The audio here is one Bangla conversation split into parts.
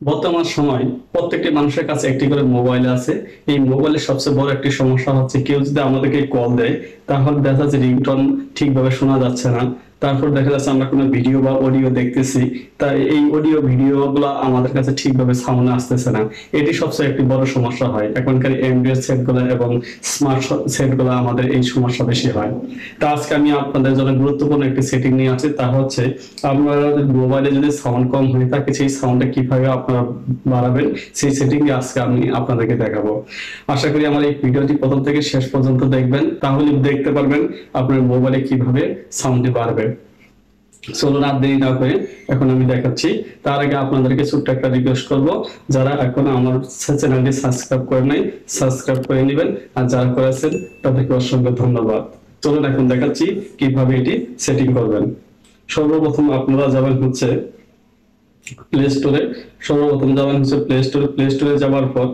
বর্তমান সময় প্রত্যেকটি মানুষের কাছে একটি করে মোবাইল আছে। এই মোবাইলের সবচেয়ে বড় একটি সমস্যা হচ্ছে কেউ যদি আমাদেরকে কল দেয় তাহলে দেখা যাচ্ছে রিংটোন ঠিকভাবে শোনা যাচ্ছে না। তারপর দেখা যাচ্ছে আমরা কোনো ভিডিও বা অডিও দেখতেছি, তাই এই অডিও ভিডিও গুলো আমাদের কাছে ঠিকভাবে সাউন্ড আসতেছে না। এটি সবচেয়ে একটি বড় সমস্যা হয় এখনকার অ্যান্ড্রয়েড সেট গুলো এবং স্মার্ট সেট গুলো, আমাদের এই সমস্যা বেশি হয়। তা আজকে আমি আপনাদের জন্য গুরুত্বপূর্ণ একটি সেটিং নিয়ে আসি, তা হচ্ছে আপনারা মোবাইলে যদি সাউন্ড কম হয়ে থাকে সেই সাউন্ডটা কিভাবে আপনারা বাড়াবেন সেই সেটিং আজকে আমি আপনাদেরকে দেখাবো। আশা করি আমার এই ভিডিওটি প্রথম থেকে শেষ পর্যন্ত দেখবেন, তাহলে দেখতে পারবেন আপনার মোবাইলে কিভাবে সাউন্ডটি বাড়বে। চলুন আর দেরি না করে এখন আমি দেখাচ্ছি। তার আগে আপনাদেরকে ছোট্ট একটা রিকোয়েস্ট করব, যারা এখন আমার চ্যানেলটি সাবস্ক্রাইব করে নাই সাবস্ক্রাইব করে নেবেন, আর যারা করেছেন তাদেরকে অসংখ্য ধন্যবাদ। চলুন এখন দেখাচ্ছি কিভাবে এটি সেটিং করবেন। সর্বপ্রথম আপনারা যাবেন হচ্ছে প্লে স্টোরে। সর্বপ্রথম যাবেন হচ্ছে প্লে স্টোরে যাওয়ার পর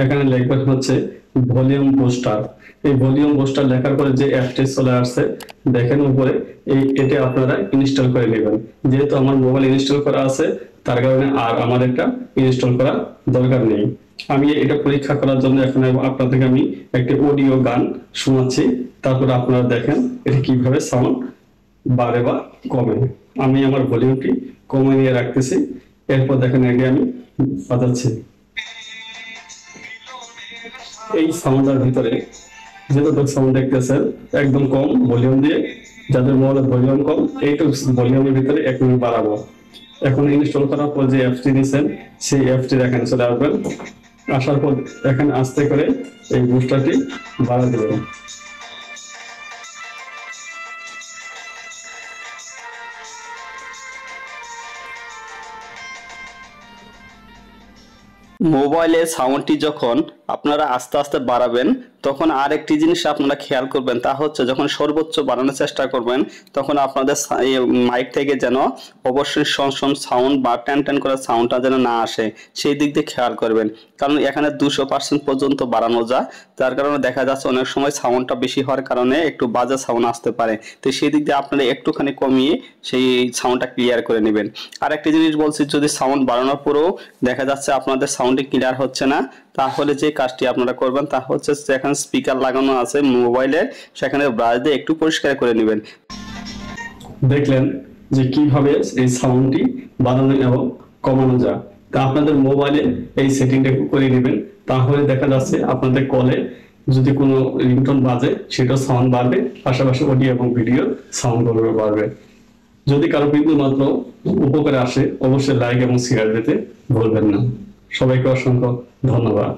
এখানে লিখবেন হচ্ছে ভলিউম বুস্টার। এই ভলিউম বুস্টার লেখার পরে যে অ্যাপটি চলে আসছে দেখেন উপরে, এটা আপনারা ইনস্টল করে নেবেন। যেহেতু আমার মোবাইল ইনস্টল করা আছে তার কারণে আর আমার এটা ইনস্টল করা দরকার নেই। আমি এটা পরীক্ষা করার জন্য এখন আপনাদেরকে আমি একটি অডিও গান শোনাচ্ছি, তারপর আপনারা দেখেন এটা কিভাবে সাউন্ড বাড়ে বা কমে। আমি আমার ভলিউমটি কমে নিয়ে রাখতেছি, এরপর দেখেন আগে আমি বাজাচ্ছি। এই সাউন্ডের ভিতরে যতটুকু সাউন্ড দেখতেছেন একদম কম ভলিউম দিয়ে, যাদের মোবাইলের ভলিউম কম এইটুকু ভলিউমের ভিতরে 1 মিনিট বাড়াবো। এখন ইনস্টল করার পর যে অ্যাপটি নিছেন সেই অ্যাপটি এখানে চলে আসবেন। আসার পর এখানে আস্তে করে এই বুস্টারটি বাড়া দেবেন। মোবাইলে সাউন্ডটি যখন আপনারা আস্তে আস্তে বাড়াবেন তখন আরেকটি জিনিস আপনারা খেয়াল করবেন, তা হচ্ছে যখন সর্বোচ্চ বাড়ানোর চেষ্টা করবেন তখন আপনাদের মাইক থেকে যেন অবশ্যই সম সাউন্ড বা টান টান করার সাউন্ডটা যেন না আসে, সেই দিক দিয়ে খেয়াল করবেন। কারণ এখানে 200% পর্যন্ত বাড়ানো যায়, যার কারণে দেখা যাচ্ছে অনেক সময় সাউন্ডটা বেশি হওয়ার কারণে একটু বাজে সাউন্ড আসতে পারে। তো সেই দিক দিয়ে আপনারা একটুখানি কমিয়ে সেই সাউন্ডটা ক্লিয়ার করে নেবেন। আর একটি জিনিস বলছি, যদি সাউন্ড বাড়ানোর পরেও দেখা যাচ্ছে আপনাদের সাউন্ডটি ক্লিয়ার হচ্ছে না, তাহলে যে কাজটি আপনারা করবেন তা হচ্ছে যেখানে স্পিকার লাগানো আছে মোবাইলে সেখানে ব্রাশ দিয়ে একটু পরিষ্কার করে নেবেন। দেখলেন যে কিভাবে এই সাউন্ডটি বাড়ানো এবং কমানো যায়। তা আপনাদের মোবাইলে এই সেটিংটা করে নেবেন, তাহলে দেখা যাচ্ছে আপনাদের কলে যদি কোনো রিংটোন বাজে সেটা সাউন্ড বাড়বে, পাশাপাশি অডিও এবং ভিডিও সাউন্ড বাড়বে। যদি কারো বিন্দু মাত্র উপকারে আসে অবশ্যই লাইক এবং শেয়ার দিতে ভুলবেন না। সবাইকে অসংখ্য ধন্যবাদ।